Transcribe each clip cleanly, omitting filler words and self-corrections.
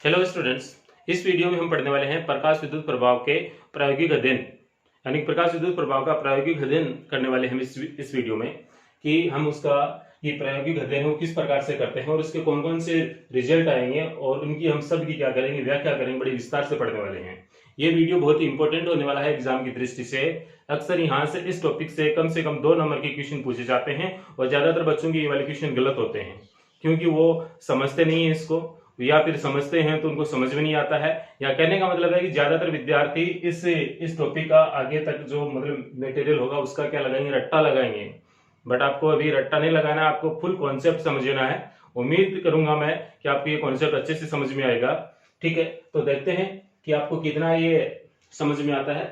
Hello students, इस video में हम पढ़ने वाले हैं प्रकाश विद्युत प्रभाव के प्रायोगिक अध्ययन यानी प्रकाश विद्युत प्रभाव का प्रायोगिक अध्ययन करने वाले हैं इस वीडियो में कि हम उसका ये प्रायोगिक अध्ययन वो किस प्रकार से करते हैं और उसके कौन कौन से रिजल्ट आएंगे और उनकी हम सब की क्या करेंगे, व्याख्या करेंगे, बड़ी विस्तार से पढ़ने वाले हैं। ये वीडियो बहुत ही इंपॉर्टेंट होने वाला है एग्जाम की दृष्टि से। अक्सर यहाँ से इस टॉपिक से कम 2 नंबर के क्वेश्चन पूछे जाते हैं और ज्यादातर बच्चों के ये वाले क्वेश्चन गलत होते हैं क्योंकि वो समझते नहीं है इसको, या फिर समझते हैं तो उनको समझ में नहीं आता है। या कहने का मतलब है कि ज्यादातर विद्यार्थी इस टॉपिक का आगे तक जो मतलब मटेरियल होगा उसका क्या लगाएंगे, रट्टा लगाएंगे। बट आपको अभी रट्टा नहीं लगाना है, आपको फुल कॉन्सेप्ट समझना है। उम्मीद करूंगा मैं कि आपको ये कॉन्सेप्ट अच्छे से समझ में आएगा। ठीक है, तो देखते हैं कि आपको कितना ये समझ में आता है।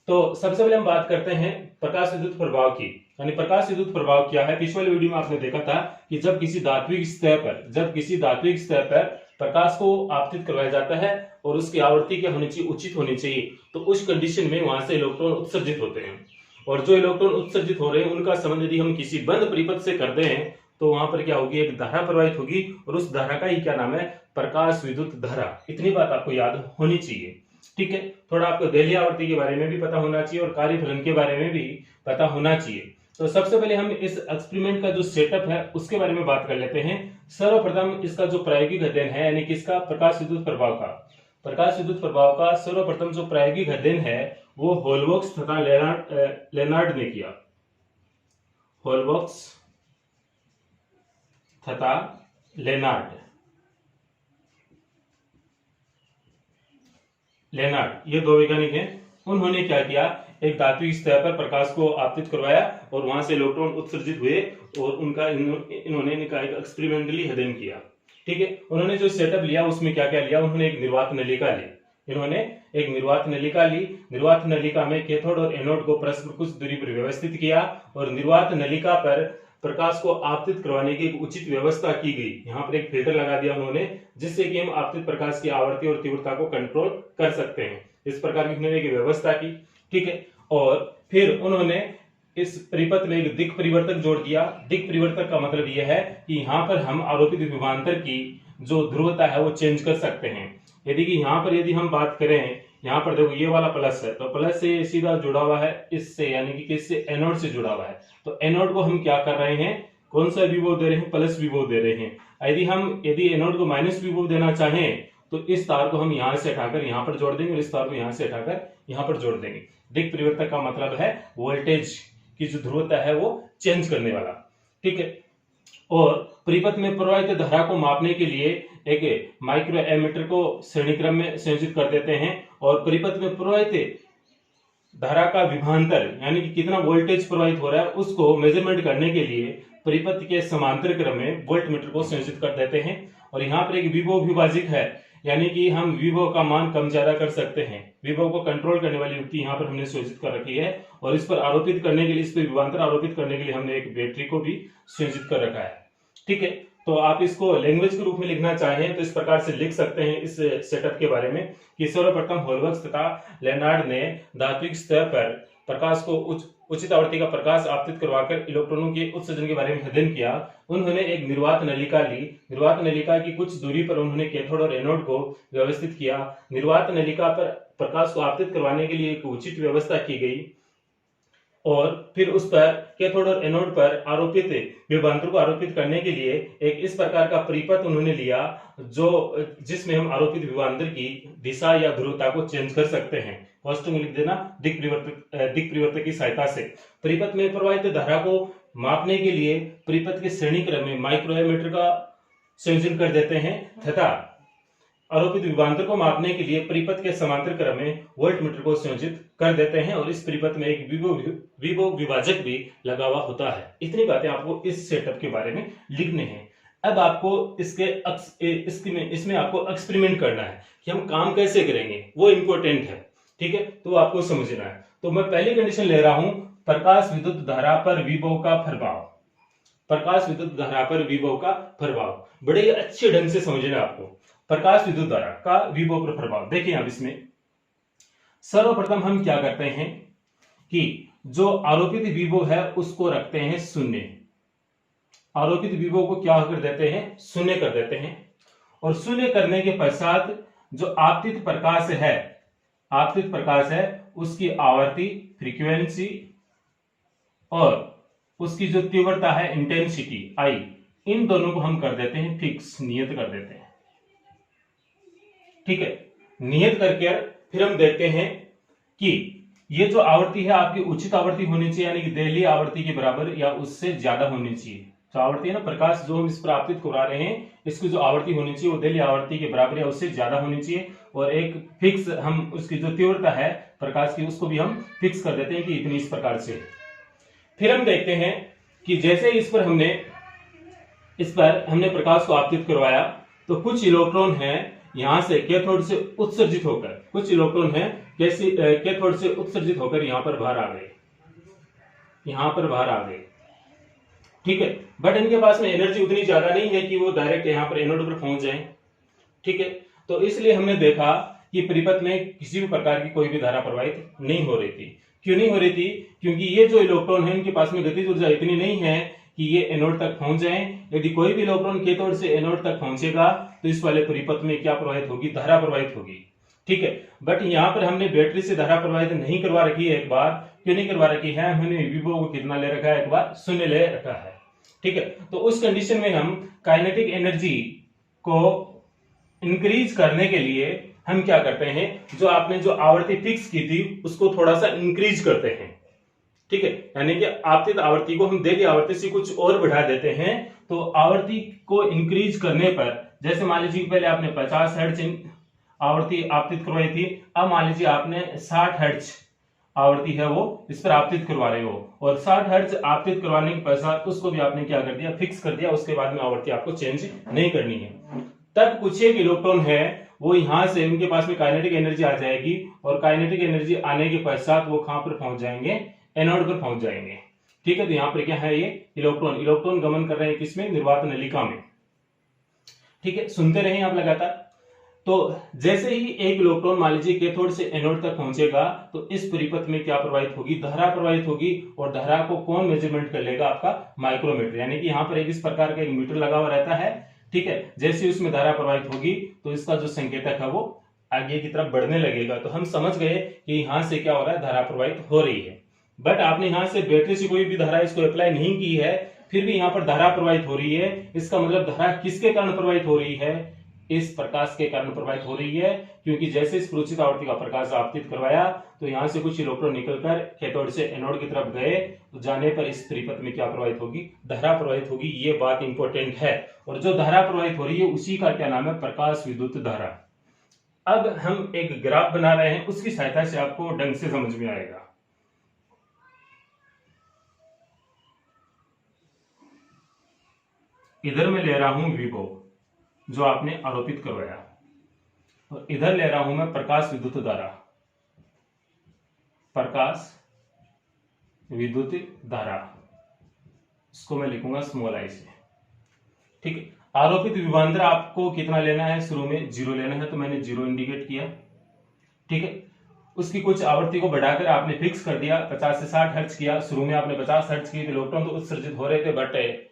तो सबसे पहले हम बात करते हैं प्रकाश विद्युत प्रभाव की। यानी प्रकाश विद्युत प्रभाव क्या है। पिछले वाले वीडियो में आपने देखा था कि जब किसी धात्विक सतह पर प्रकाश को आपतित करवाया जाता है और उसकी आवृत्ति क्या होनी चाहिए, उचित होनी चाहिए, तो उस कंडीशन में वहां से इलेक्ट्रॉन उत्सर्जित होते हैं। और जो इलेक्ट्रॉन उत्सर्जित हो रहे हैं उनका संबंध यदि हम किसी बंद परिपथ से करते हैं तो वहां पर क्या होगी, एक धारा प्रवाहित होगी और उस धारा का ही क्या नाम है, प्रकाश विद्युत धारा। इतनी बात आपको याद होनी चाहिए। ठीक है, थोड़ा आपको देलीय आवृत्ति के बारे में भी पता होना चाहिए और कार्यफलन के बारे में भी पता होना चाहिए। तो सबसे पहले हम इस एक्सपेरिमेंट का जो सेटअप है उसके बारे में बात कर लेते हैं। सर्वप्रथम इसका जो प्रायोगिक अध्ययन है यानी कि इसका प्रकाश विद्युत प्रभाव का सर्वप्रथम जो प्रायोगिक अध्ययन है वो होलबॉक्स तथा लेनार्ड ने किया। होलबॉक्स तथा लेनार्ड ये दो वैज्ञानिक हैं। उन्होंने क्या किया, एक धात्विक सतह पर प्रकाश को आपतित करवाया और वहां से इलेक्ट्रॉन उत्सर्जित हुए और उनका इन्होंने एक एक्सपेरिमेंटली अध्ययन किया। ठीक है, उन्होंने जो सेटअप लिया उसमें क्या क्या लिया, उन्होंने एक निर्वात नलिका ली। निर्वात नलिका में कैथोड और एनोड को परस्पर कुछ दूरी पर व्यवस्थित किया और निर्वात नलिका पर प्रकाश को आपतित करवाने की एक उचित व्यवस्था की गई। यहाँ पर एक फिल्टर लगा दिया उन्होंने जिससे कि हम आपतित प्रकाश की आवृत्ति और तीव्रता को कंट्रोल कर सकते हैं। इस प्रकार की उन्होंने एक व्यवस्था की। ठीक है, और फिर उन्होंने इस परिपथ में एक दिक् परिवर्तक जोड़ दिया। दिक् परिवर्तक का मतलब यह है कि यहाँ पर हम आरोपित विभवांतर की जो ध्रुवता है वो चेंज कर सकते हैं। यदि हम बात करें, यहाँ पर देखो ये वाला प्लस है तो प्लस से सीधा जुड़ा हुआ है इससे, यानी कि किससे, एनोड से जुड़ा हुआ है। तो एनोड को हम क्या कर रहे हैं, कौन सा विभव दे रहे हैं, प्लस विभव दे रहे हैं। यदि एनोड को माइनस विभव देना चाहें तो इस तार को हम यहां से हटाकर यहां पर जोड़ देंगे और इस तार को यहां से हटाकर यहां पर जोड़ देंगे। दिक् परिवर्तक का मतलब है वोल्टेज की जो ध्रुवता है वो चेंज करने वाला। ठीक है, और परिपथ में प्रवाहित धारा को मापने के लिए एक माइक्रो एमीटर को श्रेणी क्रम में संयोजित कर देते हैं और परिपथ में प्रवाहित धारा का विभवांतर यानी कि कितना वोल्टेज प्रवाहित हो रहा है उसको मेजरमेंट करने के लिए परिपथ के समांतर क्रम में वोल्टमीटर को संयोजित कर देते हैं। और यहाँ पर एक विभव विभाजक है, यानी कि हम विभव का मान कम ज्यादा कर सकते हैं। विभव को कंट्रोल करने वाली युक्ति यहाँ पर हमने संयोजित कर रखी है और इस पर आरोपित करने के लिए, इस पर विभवांतर आरोपित करने के लिए हमने एक बैटरी को भी संयोजित कर रखा है। ठीक है, तो आप इसको लैंग्वेज के रूप में लिखना चाहें तो इस प्रकार से लिख सकते हैं इस सेटअप के बारे में कि सर्वप्रथम होलबॉक्स तथा लेनार्ड ने धात्विक सतह पर प्रकाश को उचित आवृत्ति का प्रकाश आपतित करवाकर इलेक्ट्रॉनों के उत्सर्जन के बारे में अध्ययन किया। उन्होंने एक निर्वात नलिका ली। निर्वात नलिका की कुछ दूरी पर उन्होंने कैथोड और एनोड को व्यवस्थित किया। निर्वात नलिका पर प्रकाश को आपतित करवाने के लिए एक उचित व्यवस्था की गई और फिर उस पर कैथोड और एनोड पर आरोपित विभवांतर को आरोपित करने के लिए एक इस प्रकार का परिपथ उन्होंने लिया जिसमें हम आरोपित विभवांतर की दिशा या ध्रुवता को चेंज कर सकते हैं। फर्स्ट में लिख देना दिक् परिवर्तक की सहायता से। परिपथ में प्रवाहित धारा को मापने के लिए परिपथ के श्रेणी क्रम में माइक्रो एमीटर का संयोजन कर देते हैं तथा आरोपित विभवांतर को मापने के लिए परिपथ के समांतर क्रम में वोल्टमीटर को संयोजित कर देते हैं और इस परिपथ में एक विभव विभाजक भी लगा हुआ होता है। इतनी बातें आपको इस सेटअप के बारे में लिखने हैं। अब आपको इसमें आपको एक्सपेरिमेंट करना है कि हम काम कैसे करेंगे, वो इंपॉर्टेंट है। ठीक है, तो आपको समझना है। तो मैं पहली कंडीशन ले रहा हूं, प्रकाश विद्युत धारा पर विभव का प्रभाव। प्रकाश विद्युत धारा पर विभव का प्रभाव बड़े अच्छे ढंग से समझना आपको। प्रकाश विद्युत धारा का विभव पर प्रभाव देखिए। अब इसमें सर्वप्रथम हम क्या करते हैं कि जो आरोपित विभव है उसको रखते हैं शून्य। आरोपित विभव को क्या कर देते हैं, शून्य कर देते हैं और शून्य करने के पश्चात जो आपतित प्रकाश है उसकी आवर्ती फ्रीक्वेंसी और उसकी जो तीव्रता है इंटेंसिटी आई, इन दोनों को हम कर देते हैं फिक्स, नियत कर देते हैं। ठीक है, नियत करके फिर हम देखते हैं कि ये जो आवृत्ति है आपकी उचित आवृत्ति होनी चाहिए, यानी कि दैलीय आवृत्ति के बराबर या उससे ज्यादा होनी चाहिए। जो आवृत्ति है ना, प्रकाश जो हम इस पर आपतित करा रहे हैं, इसकी जो आवृत्ति होनी चाहिए वो दैलीय आवृत्ति के बराबर या उससे ज्यादा होनी चाहिए। और एक फिक्स, हम उसकी जो तीव्रता है प्रकाश की उसको भी हम फिक्स कर देते हैं कि इतनी, इस प्रकार से। फिर हम देखते हैं कि जैसे इस पर हमने प्रकाश को आपतित करवाया तो कुछ इलेक्ट्रॉन हैं यहां से कैथोड से उत्सर्जित होकर, कुछ इलेक्ट्रॉन हैं कैथोड से उत्सर्जित होकर यहां पर बाहर आ गए, ठीक है। बट इनके पास में एनर्जी उतनी ज्यादा नहीं है कि वो डायरेक्ट यहां पर एनोड पर पहुंच जाएं, ठीक है। तो इसलिए हमने देखा कि परिपथ में किसी भी प्रकार की कोई भी धारा प्रवाहित नहीं हो रही थी। क्यों नहीं हो रही थी? क्योंकि ये जो इलेक्ट्रॉन है इनके पास में गतिज ऊर्जा इतनी नहीं है कि ये एनोड तक पहुंच जाएं। यदि कोई भी इलेक्ट्रॉन कैथोड से एनोड तक पहुंचेगा तो इस वाले परिपथ में क्या प्रवाहित होगी? धारा प्रवाहित होगी, ठीक है। बट यहाँ पर हमने बैटरी से धारा प्रवाहित नहीं करवा रखी है। एक बार क्यों नहीं करवा रखी है? हमने विभव को कितना ले रखा है? एक बार 0 ले रखा है, ठीक है। तो उस कंडीशन में हम काइनेटिक एनर्जी को इंक्रीज करने के लिए हम क्या करते हैं, जो आपने जो आवृत्ति फिक्स की थी उसको थोड़ा सा इंक्रीज करते हैं, ठीक है। यानी कि आपतित आवृत्ति को हम दैलीय आवृत्ति से कुछ और बढ़ा देते हैं। तो आवृत्ति को इंक्रीज करने पर, जैसे मान लीजिए पहले आपने 50 हर्ट्ज आवृत्ति आपतित करवाई थी, अब मान लीजिए आपने 60 हर्ट्ज आवृत्ति है वो इस पर आपतित करवा रहे हो, और 60 हर्ट्ज आपतित करवाने के पश्चात उसको भी आपने क्या कर दिया? फिक्स कर दिया। उसके बाद में आवृत्ति आपको चेंज नहीं करनी है। तब कुछ एक इलेक्ट्रॉन है वो यहां से, उनके पास में काइनेटिक एनर्जी आ जाएगी, और काइनेटिक एनर्जी आने के पश्चात वो कहां पर पहुंच जाएंगे? एनोड पर पहुंच जाएंगे, ठीक है। तो यहाँ पर क्या है? ये इलेक्ट्रॉन गमन कर रहे हैं किसमें? निर्वात नलिका में, ठीक है। सुनते रहे आप लगातार। तो जैसे ही एक इलेक्ट्रॉन मान लीजिए कैथोड से एनोड तक पहुंचेगा तो इस परिपथ में क्या प्रवाहित होगी? धारा प्रवाहित होगी। और धारा को कौन मेजरमेंट कर लेगा? आपका माइक्रोमीटर। यानी कि यहाँ पर एक इस प्रकार का एक मीटर लगा हुआ रहता है, ठीक है। जैसे ही उसमें धारा प्रवाहित होगी तो इसका जो संकेतक है वो आगे की तरफ बढ़ने लगेगा। तो हम समझ गए कि यहां से क्या हो रहा है? धारा प्रवाहित हो रही है। बट आपने यहां से बैटरी से कोई भी धारा इसको अप्लाई नहीं की है, फिर भी यहाँ पर धारा प्रवाहित हो रही है। इसका मतलब धारा किसके कारण प्रवाहित हो रही है? इस प्रकाश के कारण प्रवाहित हो रही है। क्योंकि जैसे इस उचित आवृत्ति का प्रकाश आपतित करवाया तो यहां से कुछ इलेक्ट्रॉन निकलकर कैथोड से एनोड की तरफ गए, तो जाने पर इस परिपथ में क्या प्रवाहित होगी? धारा प्रवाहित होगी। ये बात इंपॉर्टेंट है। और जो धारा प्रवाहित हो रही है उसी का क्या नाम है? प्रकाश विद्युत धारा। अब हम एक ग्राफ बना रहे हैं, उसकी सहायता से आपको ढंग से समझ में आएगा। इधर मैं ले रहा हूं विभव जो आपने आरोपित करवाया, और इधर ले रहा हूं मैं प्रकाश विद्युत धारा, प्रकाश विद्युत धारा, इसको मैं लिखूंगा स्मॉल आई से, ठीक है। आरोपित विभवांतर आपको कितना लेना है? शुरू में 0 लेना है, तो मैंने 0 इंडिकेट किया, ठीक है। उसकी कुछ आवृत्ति को बढ़ाकर आपने फिक्स कर दिया, 50 से 60 हर्ट्ज किया। शुरू में आपने 50 हर्ट्ज किए, इलेक्ट्रॉन तो उत्सर्जित हो रहे थे, बट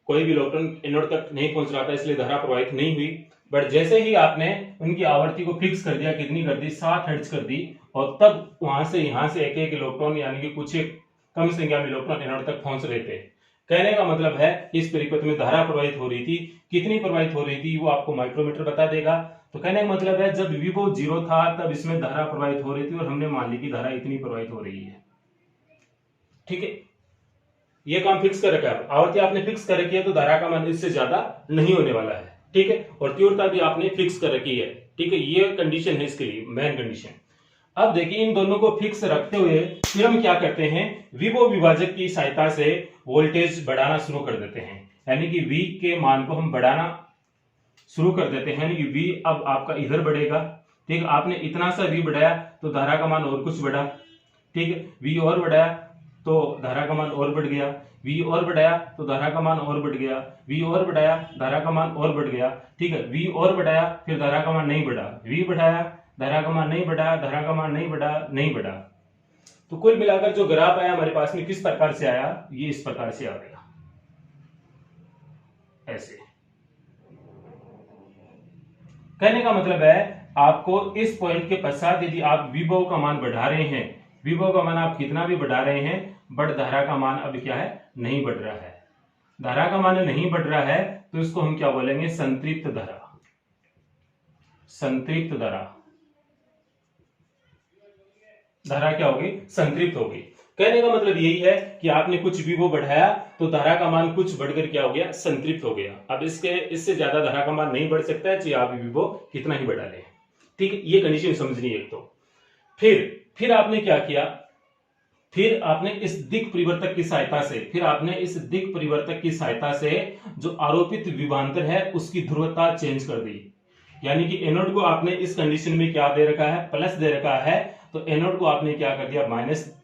कोई भी इलेक्ट्रॉन एनोड तक नहीं पहुंच रहा था, इसलिए धारा प्रवाहित नहीं हुई। बट जैसे ही आपने उनकी आवृत्ति को फिक्स कर दिया, कितनी कर दी? 60 हर्ट्ज कर दी, और तब वहां से यहां से एक एक इलेक्ट्रॉन यानी कि कुछ कम संख्या में इलेक्ट्रॉन एनोड तक पहुंच रहे थे। कहने का मतलब है इस परिपथ में धारा प्रवाहित हो रही थी। कितनी प्रवाहित हो रही थी वो आपको माइक्रोमीटर बता देगा। तो कहने का मतलब है जब विभव 0 था तब इसमें धारा प्रवाहित हो रही थी, और हमने मान ली कि धारा इतनी प्रवाहित हो रही है, ठीक है। ये काम फिक्स कर रखा है, आवृत्ति आपने फिक्स कर रखी है, तो धारा का मान इससे ज्यादा नहीं होने वाला है, ठीक है। और तीव्रता भी आपने फिक्स कर रखी है, ठीक है। ये कंडीशन है इसके लिए, मेन कंडीशन। अब देखिए इन दोनों को फिक्स रखते हुए फिर हम क्या करते हैं? विभव विभाजक की सहायता से वोल्टेज बढ़ाना शुरू कर देते हैं। यानी कि V के मान को हम बढ़ाना शुरू कर देते हैं। यानी कि V अब आपका इधर बढ़ेगा, ठीक है। आपने इतना सा V बढ़ाया तो धारा का मान और कुछ बढ़ा, ठीक है। V और बढ़ाया तो धारा का मान और बढ़ गया, V और बढ़ाया तो धारा का मान और बढ़ गया, V और बढ़ाया धारा का मान और बढ़ गया, ठीक है। V और बढ़ाया फिर धारा का मान नहीं बढ़ा, V बढ़ाया धारा का मान नहीं बढ़ा, धारा का मान नहीं बढ़ा, नहीं बढ़ा। तो कुल मिलाकर जो ग्राफ आया हमारे पास में किस प्रकार से आया? ये इस प्रकार से आ गया, ऐसे, कहने का मतलब है आपको इस पॉइंट के पश्चात यदि आप विभव का मान बढ़ा रहे हैं, विभव का मान आप कितना भी बढ़ा रहे हैं, बट धारा का मान अब क्या है, नहीं बढ़ रहा है। धारा का मान नहीं बढ़ रहा है तो इसको हम क्या बोलेंगे, संतृप्त धारा। संतृप्त धारा, धारा क्या होगी, संतृप्त होगी। कहने का मतलब यही है कि आपने कुछ विभव बढ़ाया तो धारा का मान कुछ बढ़कर क्या हो गया, संतृप्त हो गया। अब इससे ज्यादा धारा का मान नहीं बढ़ सकता है, चाहे आप विभव कितना ही बढ़ा लें। ठीक है, ये कंडीशन समझनी है एक तो। फिर आपने क्या किया, फिर आपने इस दिक् परिवर्तक की सहायता से, फिर आपने इस दिक् परिवर्तक की सहायता से जो आरोपित विभवांतर है उसकी ध्रुवता चेंज कर दी। यानी कि एनोड को आपने इस कंडीशन में क्या दे रखा है, प्लस दे रखा है, तो एनोड को आपने क्या कर दिया, माइनस।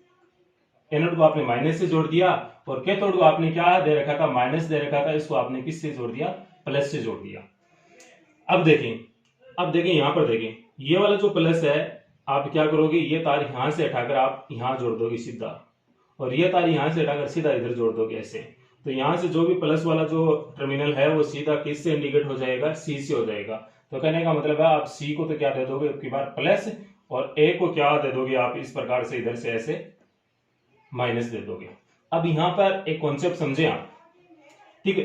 एनोड को आपने माइनस से जोड़ दिया और कैथोड को आपने क्या दे रखा था, माइनस दे रखा था, इसको आपने किससे जोड़ दिया, प्लस से जोड़ दिया। अब देखें यहां पर देखें, ये वाला जो प्लस है आप क्या करोगे, ये तार यहां से हटाकर आप यहां जोड़ दोगे सीधा, और ये तार यहां से हटाकर सीधा इधर जोड़ दोगे ऐसे। तो यहां से जो भी प्लस वाला जो टर्मिनल है वो सीधा किस से इंडिकेट हो जाएगा, सी से हो जाएगा। तो कहने का मतलब है आप सी को तो क्या दे दोगे, एक बार प्लस, और ए को क्या दे दोगे आप, इस प्रकार से इधर से ऐसे माइनस दे दोगे। अब यहां पर एक कॉन्सेप्ट समझे आप, ठीक है।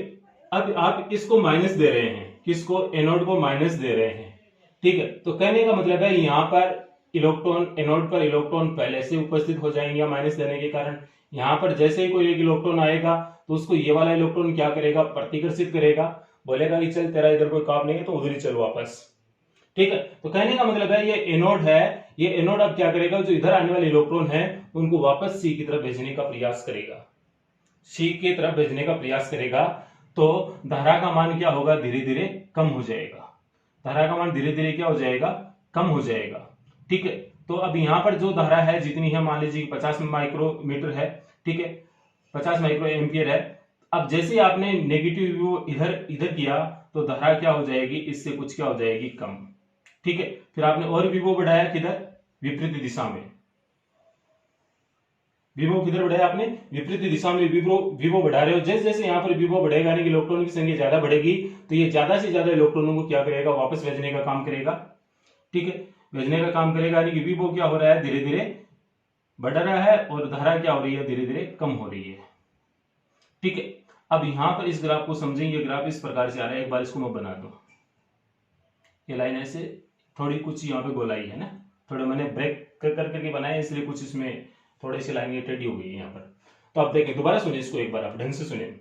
अब आप इसको माइनस दे रहे हैं, किसको, एनोड को माइनस दे रहे हैं, ठीक है। तो कहने का मतलब है यहां पर इलेक्ट्रॉन, एनोड पर इलेक्ट्रॉन पहले से उपस्थित हो जाएंगे माइनस देने के कारण। यहां पर जैसे ही कोई एक इलेक्ट्रॉन आएगा तो उसको ये वाला इलेक्ट्रॉन क्या करेगा, प्रतिकर्षित करेगा, बोलेगा कि चल तेरा इधर कोई काम नहीं है तो उधर ही चल वापस, ठीक है। तो कहने का मतलब है ये एनोड है, ये एनोड अब क्या करेगा, जो इधर आने वाले इलेक्ट्रॉन है उनको वापस सी की तरफ भेजने का प्रयास करेगा, सी की तरफ भेजने का प्रयास करेगा। तो धारा का मान क्या होगा, धीरे धीरे कम हो जाएगा। धारा का मान धीरे धीरे क्या हो जाएगा, कम हो जाएगा, ठीक है। तो अब यहां पर जो धारा है जितनी है, मान लीजिए 50 माइक्रोमीटर है, ठीक है, 50 माइक्रो एम्पियर है। अब जैसे आपने नेगेटिव इधर किया तो धारा क्या हो जाएगी, इससे कुछ क्या हो जाएगी, कम, ठीक है। फिर आपने और विभव बढ़ाया किधर, विपरीत दिशा में। विभव किधर बढ़ाया आपने, विपरीत दिशा में विभव बढ़ा रहे हो। जैसे जैसे यहाँ पर विभव बढ़ेगा, यानी कि इलेक्ट्रॉनों की संख्या ज्यादा बढ़ेगी, तो ये ज्यादा से ज्यादा इलेक्ट्रॉनों को क्या करेगा, वापस भेजने का काम करेगा, ठीक है, भेजने का काम करेगा। यानी कि विभव क्या हो रहा है, धीरे धीरे बढ़ रहा है, और धारा क्या हो रही है, धीरे धीरे कम हो रही है, ठीक है। अब यहां पर इस ग्राफ को समझेंगे, ग्राफ इस प्रकार से आ रहा है, एक बार इसको मैं बना दूं। ये लाइन ऐसे थोड़ी कुछ यहाँ पे गोलाई है ना, थोड़ा मैंने ब्रेक कर करके बनाया, इसलिए कुछ इसमें थोड़ी सी लाइन टेढ़ी हो गई है यहाँ पर। तो आप देखें, दोबारा सुनिए इसको एक बार, आप ढंग से सुनिए,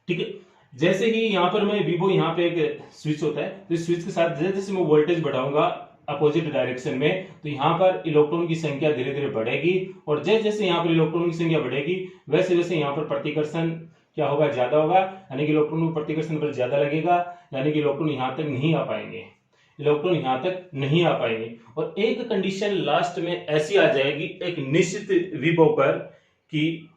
ठीक है। जैसे ही यहाँ पर मैं विभो, यहाँ पे एक स्विच होता है, तो इस स्विच के साथ जैसे जैसे मैं वोल्टेज बढ़ाऊंगा अपोजिट डायरेक्शन में, तो यहाँ पर इलेक्ट्रॉन की संख्या धीरे धीरे बढ़ेगी, और जैसे जैसे यहाँ पर इलेक्ट्रॉन की संख्या बढ़ेगी वैसे वैसे यहाँ पर प्रतिकर्षण क्या होगा, ज्यादा होगा, यानी कि इलेक्ट्रॉन को प्रतिकर्षण बल ज्यादा लगेगा, यानी कि इलेक्ट्रॉन यहाँ तक नहीं आ पाएंगे, इलेक्ट्रॉन यहां तक नहीं आ पाएंगे। और एक कंडीशन लास्ट में ऐसी आ जाएगी एक निश्चित विभव पर, कि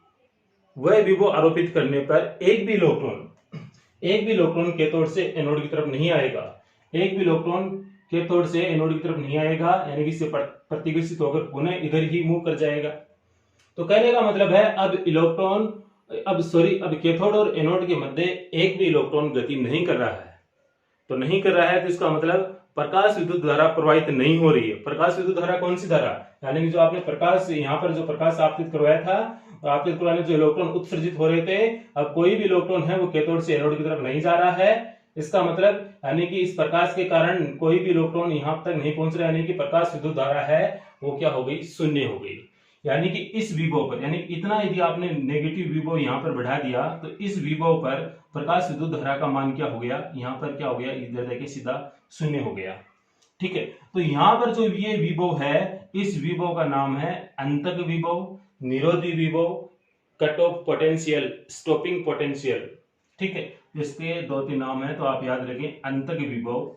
वह विभव आरोपित करने पर एक भी इलेक्ट्रॉन कैथोड से एनोड की तरफ नहीं आएगा, एक भी इलेक्ट्रॉन कैथोड से एनोड की तरफ नहीं आएगा, यानी कि इससे प्रतिकर्षित होकर पुनः इधर ही मूव कर जाएगा। तो कहने का मतलब है अब कैथोड और एनोड के मध्य एक भी इलेक्ट्रॉन गति नहीं कर रहा है। तो नहीं कर रहा है तो इसका मतलब प्रकाश विद्युत धारा प्रवाहित नहीं हो रही है। प्रकाश विद्युत धारा कौन सी धारा, यानी कि जो आपने प्रकाश, यहाँ पर जो प्रकाश आपतित करवाया था, और आपतित करवाने जो इलेक्ट्रॉन उत्सर्जित हो रहे थे, अब कोई भी इलेक्ट्रॉन है वो कैथोड से एनोड की तरफ नहीं जा रहा है। इसका मतलब यानी कि इस प्रकाश के कारण कोई भी इलेक्ट्रॉन यहाँ तक नहीं पहुंच रहा है, यानी कि प्रकाश विद्युत धारा है वो क्या हो गई, शून्य हो गई। यानी कि इस विभव पर, यानी इतना यदि आपने नेगेटिव विभव यहाँ पर बढ़ा दिया, तो इस विभव पर प्रकाश विद्युत धारा का मान क्या हो गया, यहाँ पर क्या हो गया, इधर देखिए सीधा शून्य हो गया, ठीक है। तो यहाँ पर जो ये विभव है, इस विभव का नाम है अंतक विभव, निरोधी विभव, cut off potential, stopping potential, ठीक है। इसके 2-3 नाम है, तो आप याद रखें, अंतक विभव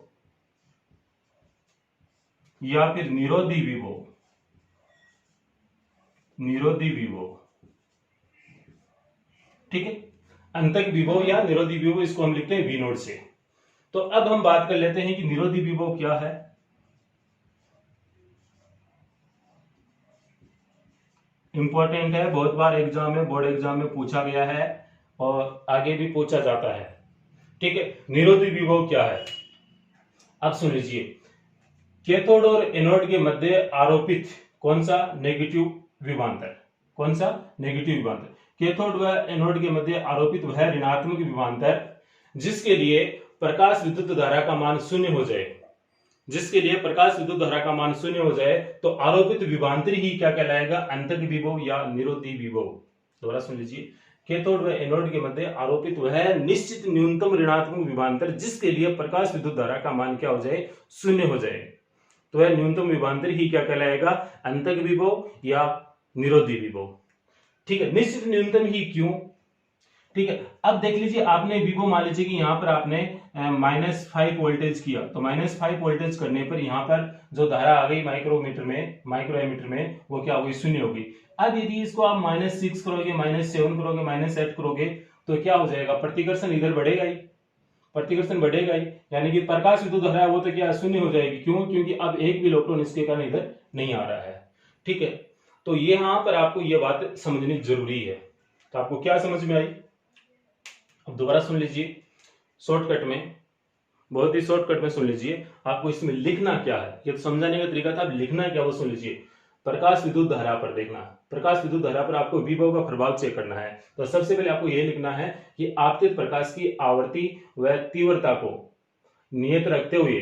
या फिर निरोधी विभव, निरोधी विभव, ठीक है। अंतक विभव या निरोधी विभव, इसको हम लिखते हैं वी नोट से। तो अब हम बात कर लेते हैं कि निरोधी विभव क्या है। इंपॉर्टेंट है, बहुत बार एग्जाम में, बोर्ड एग्जाम में पूछा गया है और आगे भी पूछा जाता है, ठीक है। निरोधी विभव क्या है, अब सुन लीजिए, कैथोड और एनोड के मध्य आरोपित कौन सा नेगेटिव विभवांतर, कौन सा नेगेटिव विभवांतर, कैथोड व एनोड के मध्य आरोपित वह ऋणात्मक विभवांतर जिसके लिए प्रकाश विद्युत धारा का मान शून्य हो जाए, जिसके लिए प्रकाश विद्युत धारा का मान शून्य हो जाए तो आरोपित विभवांतर ही क्या कहलाएगा, अंतक विभव या निरोधी विभव। दोबारा सुन लीजिए, कैथोड व एनोड के मध्य आरोपित वह निश्चित न्यूनतम ऋणात्मक विभवांतर जिसके लिए प्रकाश विद्युत धारा का मान क्या हो जाए, शून्य हो जाए, तो वह न्यूनतम विभवांतर ही क्या कहलाएगा, अंतक विभव या निरोधी विभव। ठीक है, निश्चित न्यूनतम ही क्यों, ठीक है। अब देख लीजिए, आपने विभव मान लीजिए कि यहाँ पर आपने -5 वोल्टेज किया, तो -5 वोल्टेज करने पर यहाँ पर जो धारा आ गई माइक्रोमीटर में, माइक्रो एमीटर में, वो क्या हो गई, शून्य हो गई। अब यदि इसको आप -6 करोगे, -7 करोगे, -8 करोगे तो क्या हो जाएगा, प्रतिकर्षण इधर बढ़ेगा ही, प्रतिकर्षण बढ़ेगा ही, यानी कि प्रकाश विद्युत धारा है वो तो क्या शून्य हो जाएगी। क्यों, क्योंकि अब एक भी इलेक्ट्रॉन इसके कारण इधर नहीं आ रहा है। ठीक है, तो यहाँ पर आपको ये बात समझनी जरूरी है। तो आपको क्या समझ में आई, अब दोबारा सुन लीजिए, शॉर्टकट में, बहुत ही शॉर्टकट में सुन लीजिए। आपको इसमें लिखना क्या है, ये तो समझाने का तरीका था, अब लिखना क्या वो सुन लीजिए। प्रकाश विद्युत धारा पर देखना, प्रकाश विद्युत धारा पर आपको विभव का प्रभाव चेक करना है। तो सबसे पहले आपको यह लिखना है कि आपतित प्रकाश की आवर्ती व तीव्रता को नियत रखते हुए,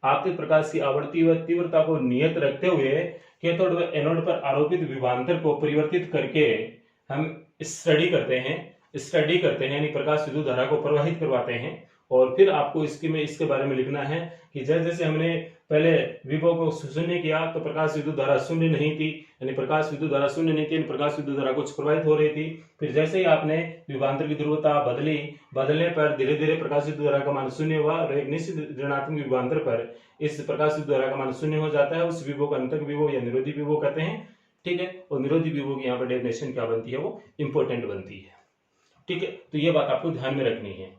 आपतित प्रकाश की आवर्ती व तीव्रता को नियत रखते हुए कैथोड व एनोड पर आरोपित विभवांतर को परिवर्तित करके हम स्टडी करते हैं, यानी प्रकाश विद्युत धारा को प्रवाहित करवाते हैं। और फिर आपको इसके बारे में लिखना है कि जैसे जैसे हमने पहले विभव को शून्य किया तो प्रकाश विद्युत धारा शून्य नहीं थी, यानी प्रकाश विद्युत धारा शून्य नहीं थी, प्रकाश विद्युत धारा कुछ प्रवाहित हो रही थी। फिर जैसे ही आपने विभवांतर की ध्रुवता बदली, बदलने पर धीरे धीरे प्रकाश विद्युत धारा का मान शून्य हुआ और एक निश्चित ऋणात्मक विभवांतर पर इस प्रकाश विद्युत धारा का मान शून्य हो जाता है। उस विभव को अंतक विभव या निरोधी विभव कहते हैं। ठीक है, और निरोधी विभव की यहाँ पर डेफिनेशन क्या बनती है, वो इंपॉर्टेंट बनती है। ठीक है, तो ये बात आपको ध्यान में रखनी है।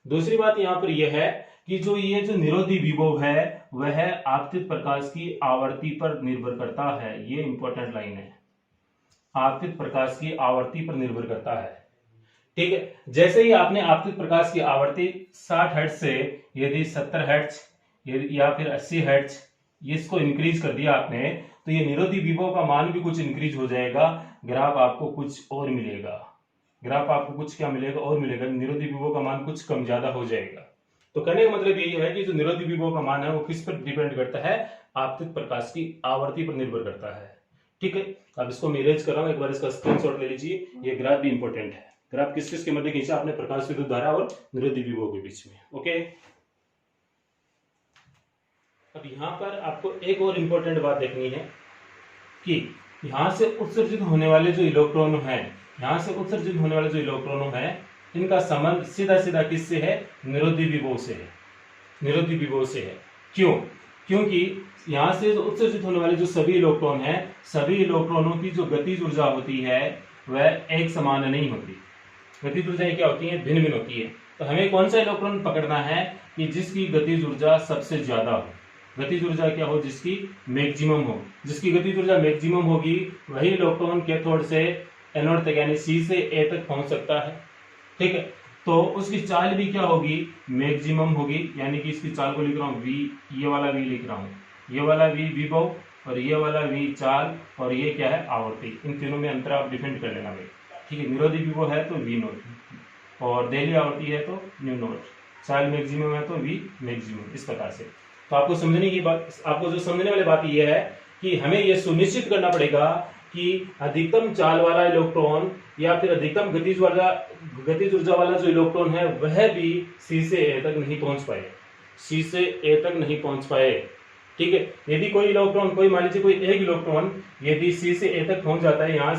दूसरी बात यहाँ पर यह है कि जो निरोधी विभव है वह आपतित प्रकाश की आवर्ती पर निर्भर करता है। ये इंपॉर्टेंट लाइन है, आपतित प्रकाश की आवर्ती पर निर्भर करता है। ठीक है, जैसे ही आपने आपतित प्रकाश की आवर्ती 60 हर्ट्ज से यदि 70 हर्ट्ज या फिर 80 हर्ट्ज इसको इंक्रीज कर दिया आपने, तो ये निरोधी विभव का मान भी कुछ इंक्रीज हो जाएगा, ग्राफ आपको कुछ और मिलेगा, ग्राफ आपको कुछ क्या मिलेगा और मिलेगा, निरोधी विभव का मान कुछ कम ज्यादा हो जाएगा। तो कहने का मतलब यही है कि जो निरोधी विभव का मान है वो किस पर डिपेंड करता है, आपतित प्रकाश की आवर्ती पर निर्भर करता है। ठीक है, अब इसको मैं इरेज कर रहा हूं, एक बार इसका स्क्रीनशॉट ले लीजिए। ये ग्राफ भी इंपॉर्टेंट है, ग्राफ किस किस के मध्य खींचा आपने, प्रकाश विद्युत धारा और निरोधी विभव के बीच में। ओके, अब यहां पर आपको एक और इंपॉर्टेंट बात देखनी है कि यहां से उत्सर्जित होने वाले जो इलेक्ट्रॉन हैं, यहां से उत्सर्जित होने वाले जो इलेक्ट्रॉनों हैं, इनका संबंध सीधा सीधा किससे है, निरोधी विभव से है, निरोधी विभव से है। क्यों, क्योंकि यहां से जो उत्सर्जित होने वाले जो सभी इलेक्ट्रॉन हैं, सभी इलेक्ट्रॉनों की जो गतिज ऊर्जा होती है वह एक समान नहीं होती, गतिज ऊर्जाएं क्या होती है, भिन्न भिन्न होती है। तो हमें कौन सा इलेक्ट्रॉन पकड़ना है कि जिसकी गतिज ऊर्जा सबसे ज्यादा हो, गतिज ऊर्जा क्या हो, जिसकी मैक्सिमम हो, जिसकी गतिज ऊर्जा मैक्सिमम होगी वही इलेक्ट्रॉन कैथोड से एनोड तक यानी सी से ए तक पहुंच सकता है। ठीक है, तो उसकी चाल भी क्या होगी, मैक्सिमम होगी, यानी कि इसकी चाल को लिख रहा हूं वी, ये वाला वी लिख रहा हूं, ये वाला वी विभव और ये वाला वी चाल और ये क्या है, आवर्ती। इन तीनों में अंतर आप डिफरेंट कर लेना भाई। ठीक है, निरोधी विभव है तो वी नोट और देली आवर्ती है तो न्यू नोट, चाल मैक्सिमम है तो वी मैक्सिमम, इस प्रकार से। तो आपको समझने की बात, आपको जो समझने वाली बात यह है कि हमें यह सुनिश्चित करना पड़ेगा कि अधिकतम चाल वाला इलेक्ट्रॉन या फिर अधिकतम गतिज ऊर्जा वाला जो इलेक्ट्रॉन है वह भी सी से ए तक नहीं पहुंच पाए, सी से ए तक नहीं पहुंच पाए। ठीक है, यदि कोई इलेक्ट्रॉन, कोई मान लीजिए कोई एक इलेक्ट्रॉन यदि सी से ए तक पहुंच जाता है, यहां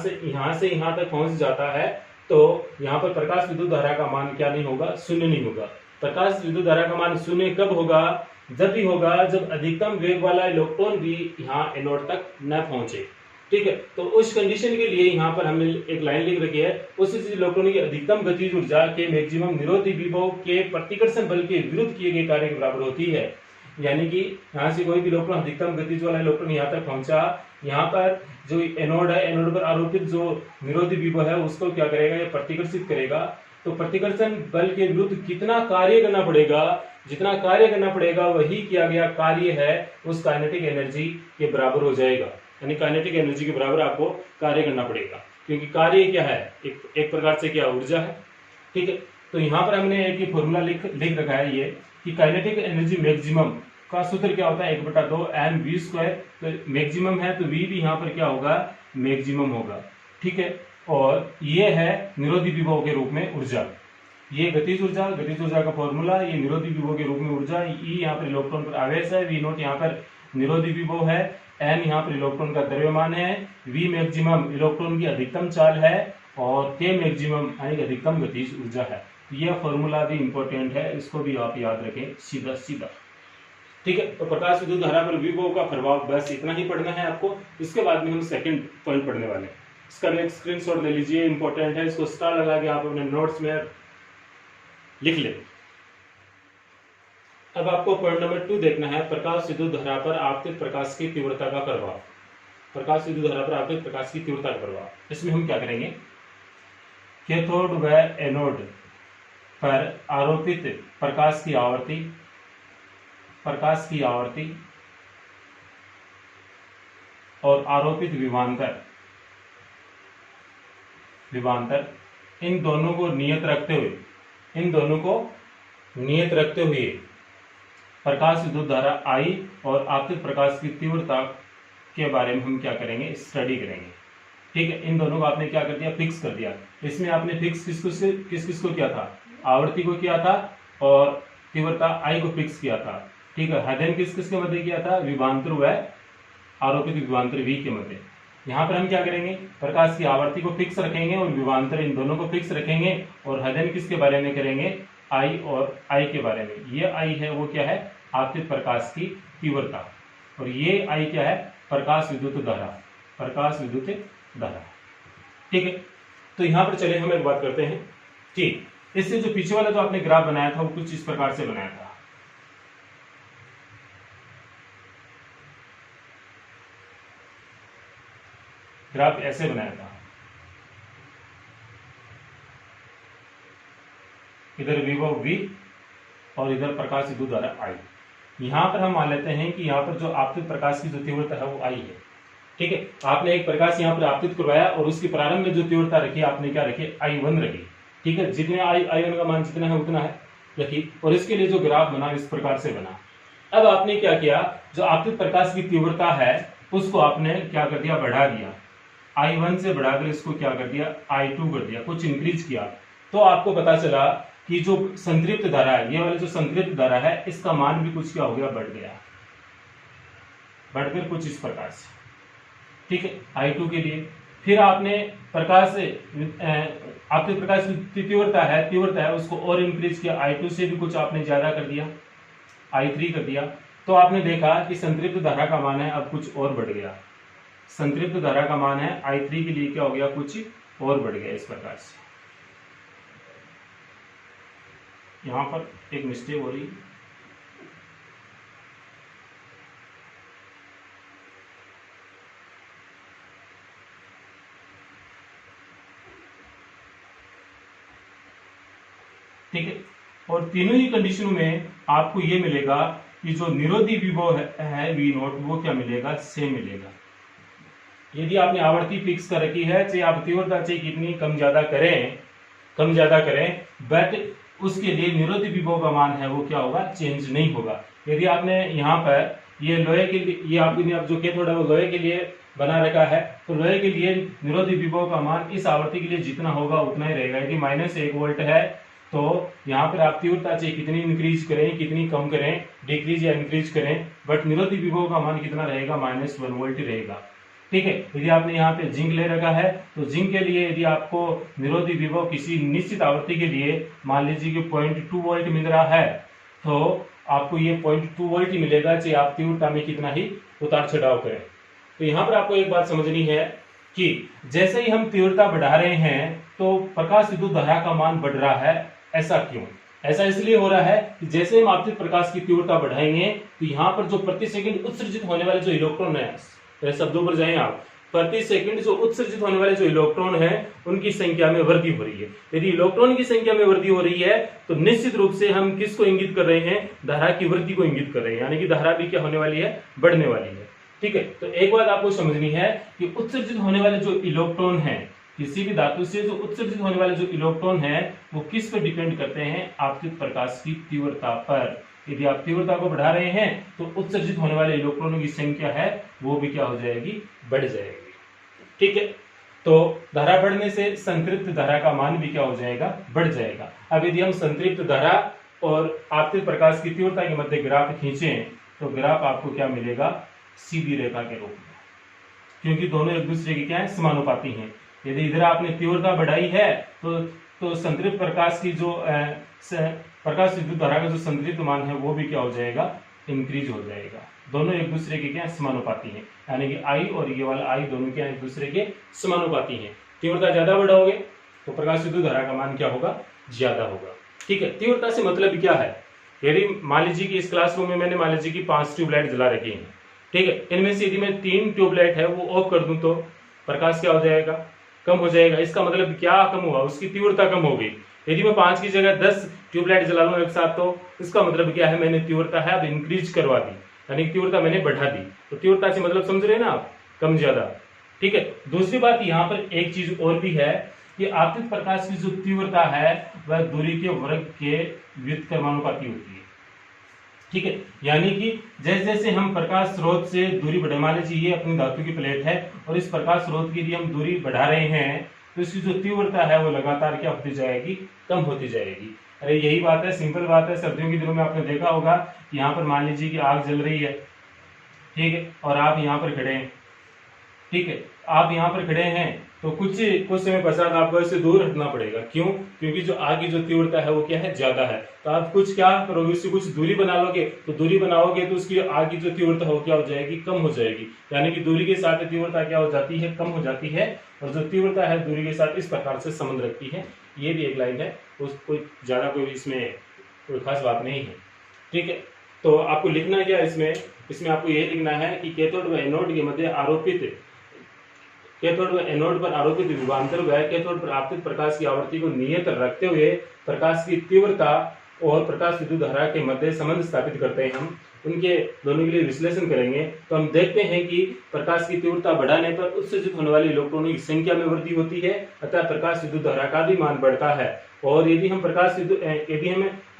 से यहां तक पहुंच जाता है, तो यहां पर प्रकाश विद्युत धारा का मान क्या नहीं होगा, शून्य नहीं होगा। प्रकाश विद्युत धारा का मान शून्य कब होगा, जब भी होगा जब अधिकतम वेग वाला इलेक्ट्रॉन भी यहाँ एनोड तक न पहुंचे। ठीक है, तो उस कंडीशन के लिए यहाँ पर हमने एक लाइन लिख रखी है, उस इलेक्ट्रॉन की अधिकतम गतिज ऊर्जा के मैक्सिमम निरोधी विभव के प्रतिकर्षण बल के विरुद्ध किए गए कार्य के बराबर होती है। यानी कि यहाँ से कोई भी इलेक्ट्रॉन अधिकतम गतिज वाला इलेक्ट्रॉन यहाँ तक पहुंचा, यहाँ पर जो एनोड है, एनोड पर आरोपित जो निरोधी विभव है उसको क्या करेगा, ये प्रतिकर्षित करेगा। तो प्रतिकर्षण बल के विरुद्ध कितना कार्य करना पड़ेगा, जितना कार्य करना पड़ेगा वही किया गया कार्य है उस काइनेटिक एनर्जी के बराबर हो जाएगा, यानी काइनेटिक एनर्जी के बराबर आपको कार्य करना पड़ेगा, क्योंकि कार्य क्या है, एक प्रकार से क्या ऊर्जा है। ठीक है, तो यहाँ पर हमने एक फॉर्मूला लिख रखा है ये कि काइनेटिक एनर्जी मैक्सिमम का सूत्र क्या होता है 1/2 mv²। तो मैक्सिमम है तो v भी यहाँ पर क्या होगा, मैक्सिमम होगा। ठीक है, और ये है निरोधी विभव के रूप में ऊर्जा, ये गतिज ऊर्जा का फॉर्मूला, ये निरोधी विभव के रूप में ऊर्जा। E यहाँ पर इलेक्ट्रॉन पर आवेश है, V0 यहाँ पर निरोधी विभव है, n यहाँ पर इलेक्ट्रॉन का द्रव्यमान है, V मैक्सिमम इलेक्ट्रॉन की अधिकतम चाल है और K मैक्सिमम यानी अधिकतम गतिज ऊर्जा है। यह फॉर्मूला भी इंपॉर्टेंट है, इसको भी आप याद रखें सीधा सीधा। ठीक है, तो प्रकाश विद्युत धारा पर विभव का प्रभाव, बस इतना ही पढ़ना है आपको। इसके बाद में हम सेकंड पॉइंट पढ़ने वाले हैं। इसका एक स्क्रीनशॉट ले लीजिए, इंपॉर्टेंट है, इसको स्टार लगा के आप अपने नोट्स में लिख ले। अब आपको पॉइंट नंबर 2 देखना है, प्रकाश विद्युत धारा पर आपतित प्रकाश की तीव्रता का प्रभाव। प्रकाश विद्युत धारा पर आपतित प्रकाश की तीव्रता का प्रभाव, इसमें हम क्या करेंगे, कैथोड व एनोड पर आरोपित प्रकाश की आवृत्ति और आरोपित विभवांतर इन दोनों को नियत रखते हुए प्रकाश विद्युत धारा I और आपतित प्रकाश की तीव्रता के बारे में हम क्या करेंगे, स्टडी करेंगे। ठीक है, इन दोनों को आपने क्या कर दिया, फिक्स कर दिया। इसमें आपने फिक्स किस को किया था, आवृत्ति को किया था और तीव्रता I को फिक्स किया था। ठीक है, अध्ययन किस के मध्य किया था, विभवांतर व आरोपित विभवांतर V के मध्य। यहाँ पर हम क्या करेंगे, प्रकाश की आवृत्ति को फिक्स रखेंगे और विभवांतर इन दोनों को फिक्स रखेंगे और अध्ययन किसके बारे में करेंगे, I और I के बारे में। ये I है वो क्या है, आपतित प्रकाश की तीव्रता, और ये I क्या है, प्रकाश विद्युत धारा। ठीक है, तो यहाँ पर चले हम एक बात करते हैं। ठीक, इससे जो पीछे वाला जो आपने ग्राफ बनाया था वो कुछ इस प्रकार से बनाया था। ग्राफ ऐसे बनाया था, इधर विभव V और इधर प्रकाश विद्युत धारा I। यहां पर हम मान लेते हैं कि यहाँ पर जो आपतित प्रकाश की जो तीव्रता है वो I है। ठीक है, आपने एक प्रकाश यहाँ पर आपतित करवाया और उसकी प्रारंभ में जो तीव्रता रखी आपने क्या रखी, I1 रखी। ठीक है, जितने I1 का मान जितना है उतना है रखी, और इसके लिए जो ग्राफ बना इस प्रकार से बना। अब आपने क्या किया, जो आपतित प्रकाश की तीव्रता है उसको आपने क्या कर दिया, बढ़ा दिया। I1 से बढ़ाकर इसको क्या कर दिया, I2 कर दिया, कुछ इंक्रीज किया। तो आपको पता चला कि जो संतृप्त धारा है, ये वाली जो संतृप्त धारा है, इसका मान भी कुछ क्या हो गया, बढ़ गया, बढ़कर कुछ इस प्रकार से। ठीक है, I2 के लिए फिर आपने प्रकाश से आपके प्रकाश की तीव्रता है उसको और इंक्रीज किया, I2 से भी कुछ आपने ज्यादा कर दिया, I3 कर दिया। तो आपने देखा कि संतृप्त धारा का मान है अब कुछ और बढ़ गया, संतृप्त धारा का मान है I3 के लिए क्या हो गया, कुछ और बढ़ गया इस प्रकार से। यहां पर एक मिस्टेक हो रही, ठीक है, और तीनों ही कंडीशनों में आपको ये मिलेगा कि जो निरोधी विभव है V0 वो क्या मिलेगा, सेम मिलेगा। यदि आपने आवृत्ति फिक्स कर रखी है, चाहे आप तीव्रता चाहे कितनी कम ज्यादा करें, बट उसके लिए निरोधी विभव का मान है वो क्या होगा, चेंज नहीं होगा। यदि आपने यहाँ पर ये लोहे के लिए, ये आपने अब जो कैथोड है वो लोहे के लिए बना रखा है, तो लोहे के लिए निरोधी विभव का मान इस आवृत्ति के लिए जितना होगा उतना ही रहेगा। यदि -1 वोल्ट है तो यहाँ पर आप तीव्रता चाहे कितनी इंक्रीज करें कितनी कम करें, डिक्रीज या इंक्रीज करें, बट निरोधी विभव का मान कितना रहेगा, -1 वोल्ट ही रहेगा। ठीक है, यदि आपने यहाँ पे जिंक ले रखा है तो जिंक के लिए यदि आपको निरोधी विभव किसी निश्चित आवृत्ति के लिए मान लीजिए कि 0.2 वोल्ट मिल रहा है, तो आपको ये 0.2 वोल्ट ही मिलेगा, चाहे आप तीव्रता में कितना ही उतार चढ़ाव करें। तो यहाँ पर आपको एक बात समझनी है कि जैसे ही हम तीव्रता बढ़ा रहे हैं तो प्रकाश विद्युत धारा का मान बढ़ रहा है। ऐसा क्यों? ऐसा इसलिए हो रहा है कि जैसे हम आपतित प्रकाश की तीव्रता बढ़ाएंगे तो यहाँ पर जो प्रति सेकंड उत्सर्जित होने वाले जो इलेक्ट्रॉन है, शब्दों पर जाएं आप, प्रति सेकंड जो उत्सर्जित होने वाले जो इलेक्ट्रॉन है उनकी संख्या में वृद्धि हो रही है। यदि इलेक्ट्रॉन की संख्या में वृद्धि हो रही है तो निश्चित रूप से हम किसको इंगित कर रहे हैं, धारा की वृद्धि को इंगित कर रहे हैं, यानी कि धारा भी क्या होने वाली है, बढ़ने वाली है। ठीक है, तो एक बात आपको समझनी है कि उत्सर्जित होने वाले जो इलेक्ट्रॉन है, किसी भी धातु से जो उत्सर्जित होने वाले जो इलेक्ट्रॉन है वो किस पर डिपेंड करते हैं, आपतित प्रकाश की तीव्रता पर। यदि आप तीव्रता को बढ़ा रहे हैं तो उत्सर्जित होने वाले इलेक्ट्रॉनों की संख्या है वो भी क्या हो जाएगी, बढ़ जाएगी। ठीक है, तो धारा बढ़ने से संतृप्त धारा का मान भी क्या हो जाएगा, बढ़ जाएगा। अब यदि हम संतृप्त धारा और आपतित प्रकाश की तीव्रता के मध्य ग्राफ खींचें तो ग्राफ आपको क्या मिलेगा, सीधी रेखा के रूप में, क्योंकि दोनों एक दूसरे के क्या है, समानुपाती हैं। यदि इधर आपने तीव्रता बढ़ाई है तो संतृप्त प्रकाश की जो प्रकाश विद्युत धारा का जो संतृप्त मान है वो भी क्या हो जाएगा, इंक्रीज हो जाएगा। दोनों एक दूसरे के क्या समानुपाती हैं, यानी कि आई और ये वाला आई दोनों क्या एक दूसरे के समानुपाती हैं। तीव्रता ज्यादा बढ़ाओगे तो प्रकाश विद्युत धारा का मान क्या होगा, ज्यादा होगा। ठीक है, तीव्रता से मतलब क्या है, यदि मान लीजिए कि इस क्लासरूम में मैंने मान लीजिए कि 5 ट्यूबलाइट जला रखी हैं, ठीक है, इनमें से यदि मैं 3 ट्यूबलाइट है वो ऑफ कर दूं तो प्रकाश क्या हो जाएगा, कम हो जाएगा। इसका मतलब क्या कम हुआ, उसकी तीव्रता कम हो गई। यदि मैं 5 की जगह 10 ट्यूबलाइट जला लूं एक साथ तो इसका मतलब क्या है, मैंने तीव्रता है अब इंक्रीज करवा दी, यानी तीव्रता मैंने बढ़ा दी। तो तीव्रता से मतलब समझ रहे हैं ना आप, कम ज्यादा। ठीक है, दूसरी बात यहाँ पर एक चीज और भी है कि आपतित प्रकाश की जो तीव्रता है वह दूरी के वर्ग के व्युत्क्रमानुपाती होती है। ठीक है, यानी कि जैसे जैसे हम प्रकाश स्रोत से दूरी बढ़ा, मान लीजिए ये अपनी धातु की प्लेट है और इस प्रकाश स्रोत की यदि हम दूरी बढ़ा रहे हैं तो इसकी जो तीव्रता है वो लगातार क्या होती जाएगी, कम होती जाएगी। अरे यही बात है, सिंपल बात है। सर्दियों के दिनों में आपने देखा होगा कि यहाँ पर मान लीजिए कि आग जल रही है, ठीक है, और आप यहाँ पर खड़े हैं। ठीक है, आप यहाँ पर खड़े हैं तो कुछ समय पश्चात आपको इससे दूर हटना पड़ेगा। क्यों? क्योंकि जो आग की जो तीव्रता है वो क्या है, ज्यादा है। तो आप कुछ क्या करोगे, उससे कुछ दूरी बना लोगे, तो दूरी बनाओगे तो उसकी आग की जो तीव्रता हो क्या हो जाएगी, कम हो जाएगी। यानी कि दूरी के साथ तीव्रता क्या हो जाती है, कम हो जाती है। और जो तीव्रता है दूरी के साथ इस प्रकार से संबंध रखती है। ये भी एक लाइन है, कोई ज्यादा कोई इसमें कोई खास बात नहीं है। ठीक है, तो आपको लिखना क्या इसमें आपको ये लिखना है कि कैथोड व एनोड के मध्य आरोपित कैथोड व एनोड पर आरोपित विभवांतर व कैथोड पर आपतित प्रकाश की आवृत्ति को नियत रखते हुए प्रकाश की तीव्रता और प्रकाश विद्युत धारा के मध्य संबंध स्थापित करते हैं। हम उनके दोनों के लिए विश्लेषण करेंगे तो हम देखते हैं कि प्रकाश की तीव्रता बढ़ाने पर उत्सर्जित होने वाले इलेक्ट्रॉनों की संख्या में वृद्धि होती है, अतः प्रकाश विद्युत धारा का भी मान बढ़ता है। और यदि हम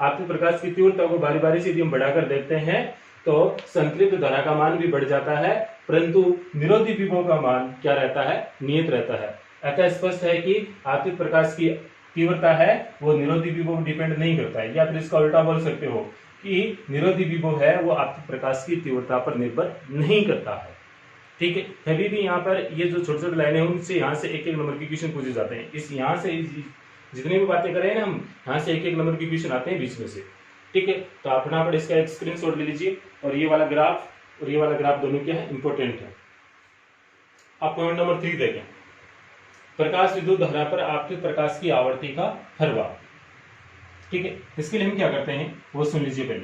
आपतित प्रकाश की तीव्रता को बारी बारी से यदि हम बढ़ाकर देखते हैं तो संतृप्त धारा का मान भी बढ़ जाता है, परंतु निरोधी विभव का मान क्या रहता है, नियत रहता है। अतः स्पष्ट है कि आपतित प्रकाश की तीव्रता है वो निरोधी विभव पर डिपेंड नहीं करता है, या फिर इसका उल्टा बोल सकते हो कि निरोधी विभव है वो आपतित प्रकाश की तीव्रता पर निर्भर नहीं करता है। ठीक है, कभी भी यहाँ पर ये जो छोटे छोटे लाइनें उनसे यहाँ से एक एक नंबर के क्वेश्चन पूछे जाते हैं। इस यहाँ से जितनी भी बातें करें ना हम, यहाँ से एक एक नंबर के क्वेश्चन आते हैं बीच में से। ठीक है, तो आप फटाफट इसका एक स्क्रीनशॉट ले लीजिए। और ये वाला ग्राफ दोनों क्या है, इंपॉर्टेंट है। आप पॉइंट नंबर 3 देखें, प्रकाश विद्युत धारा पर आपतित प्रकाश की आवर्ती का प्रभाव। ठीक है, इसके लिए हम क्या करते हैं वो सुन लीजिए पहले।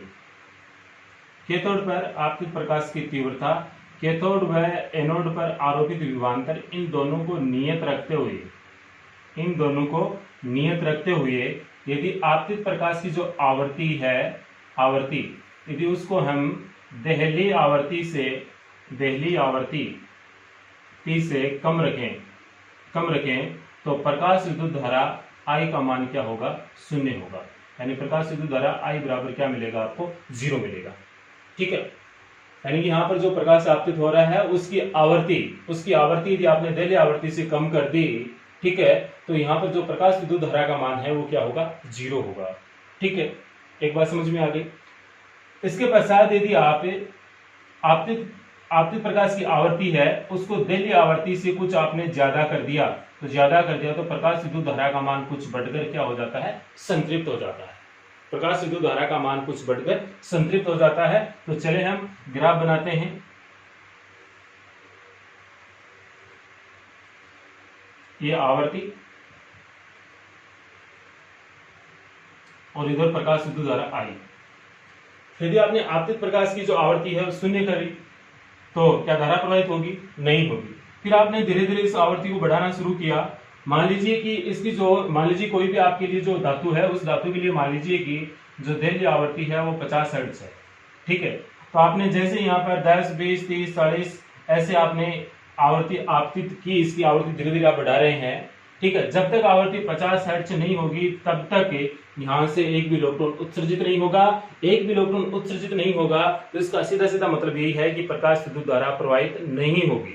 कैथोड पर आपतित प्रकाश की तीव्रता, कैथोड व एनोड पर आरोपित विभवांतर, इन दोनों को नियत रखते हुए यदि आपतित प्रकाश की जो आवृत्ति यदि उसको हम देहली आवृत्ति से कम रखें तो प्रकाश विद्युत धारा I का मान क्या होगा, 0 होगा। यानी प्रकाश विद्युत धारा I बराबर क्या मिलेगा आपको, 0 मिलेगा। ठीक है, यानी कि यहाँ पर जो प्रकाश आपतित हो रहा है उसकी आवृत्ति यदि आपने देहली आवृत्ति से कम कर दी, ठीक है, तो यहाँ पर जो प्रकाश विद्युत धारा का मान है वो क्या होगा, 0 होगा। ठीक है, एक बात समझ में आ गई। इसके पश्चात यदि आप आपतित प्रकाश की आवृत्ति है उसको देहली आवृत्ति से कुछ आपने ज्यादा कर दिया तो प्रकाश विद्युत धारा का मान कुछ बढ़कर क्या हो जाता है, संतृप्त हो जाता है। प्रकाश विद्युत धारा का मान कुछ बढ़कर संतृप्त हो जाता है। तो चले हम ग्राफ बनाते हैं। ये आवृत्ति और इधर प्रकाश विद्युत धारा I। यदि आपने आपतित प्रकाश की जो आवृत्ति है 0 करी तो क्या धारा प्रवाहित होगी, नहीं होगी। फिर आपने धीरे धीरे इस आवर्ती को बढ़ाना शुरू किया। मान लीजिए कि मान लीजिए कोई भी आपके लिए जो धातु है, उस धातु के लिए मान लीजिए कि जो देल्य आवर्ती है वो 50 हर्ट्ज है। ठीक है, तो आपने जैसे यहाँ पर 10, 20, 30, 40 ऐसे आपने आवर्ती आपतित की, इसकी आवर्ती धीरे धीरे आप बढ़ा रहे हैं। ठीक है, जब तक आवर्ती 50 हर्ट्ज नहीं होगी तब तक यहाँ से एक भी इलेक्ट्रॉन उत्सर्जित नहीं होगा। एक भी इलेक्ट्रॉन उत्सर्जित नहीं होगा तो इसका सीधा सीधा मतलब यही है कि प्रकाश विद्युत धारा प्रवाहित नहीं होगी,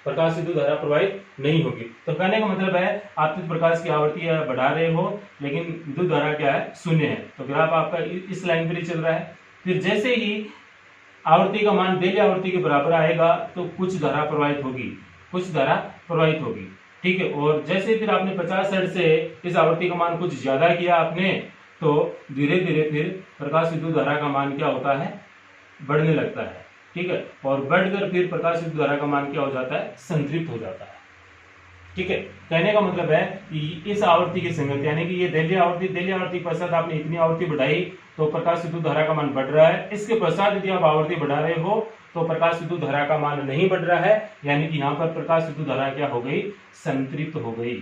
प्रकाश विद्युत धारा प्रवाहित नहीं होगी। तो कहने का मतलब है आपतित प्रकाश की आवर्ती बढ़ा रहे हो लेकिन विद्युत धारा क्या है, शून्य है। तो ग्राफ आपका इस लाइन पर ही चल रहा है। फिर जैसे ही आवर्ती का मान देल्य आवर्ती के बराबर आएगा तो कुछ धारा प्रवाहित होगी, कुछ धारा प्रवाहित होगी। ठीक है, और जैसे फिर आपने 50 हर्ट्ज से इस आवर्ती का मान कुछ ज्यादा किया आपने, तो धीरे धीरे फिर प्रकाश विद्युत धारा का मान क्या होता है, बढ़ने लगता है। ठीक है, और बढ़कर फिर प्रकाश विद्युत धारा का मान क्या हो जाता है, संतृप्त हो जाता है। ठीक है, कहने का मतलब है कि इस आवर्ती की संगत यानी कि ये देल्य आवर्ती पश्चात आपने इतनी आवर्ती बढ़ाई तो प्रकाश विद्युत धारा का मान बढ़ रहा है। इसके पश्चात यदि आप आवर्ती बढ़ा रहे हो तो प्रकाश विद्युत धारा का मान नहीं बढ़ रहा है, यानी कि यहाँ पर प्रकाश विद्युत धारा क्या हो गई, संतृप्त हो गई।